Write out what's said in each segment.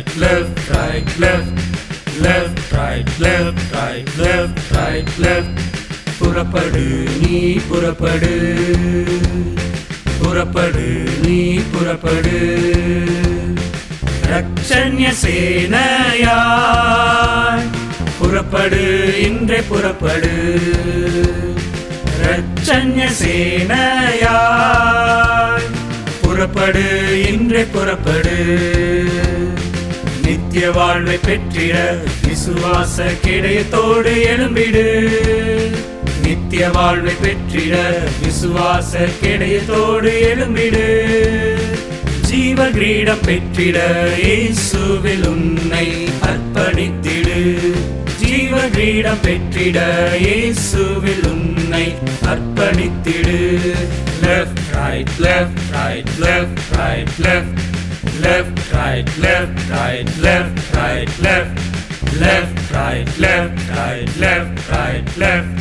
right, left, right, left, left, right, left, right, left, right, left. புறப்படு நீ புறப்படு, புறப்படு நீ புறப்படு. ரட்சண்ய சேனையாய் புறப்படு, இன்றே புறப்படு. ரட்சண்ய சேனையாய் புறப்படு, இன்றே புறப்படு. நித்திய வாழ்வை பெற்றிட விசுவாச கேடயத்தோடு எழும்பிடு. நித்திய வாழ்வை பெற்றிட விசுவாச கேடயத்தோடு எழும்பிடு. ஜீவ கிரீடம் பெற்றிட இயேசுவில் உன்னை அர்ப்பணித்திடு. ஜீவ கிரீடம் பெற்றிட இயேசுவில் உன்னை அர்ப்பணித்திடு. Left, right, left, right, left, right, left, left, right, left, right, left, right, left, left, right, left, right, left, right, left,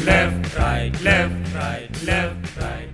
left, right, left, right, left, right.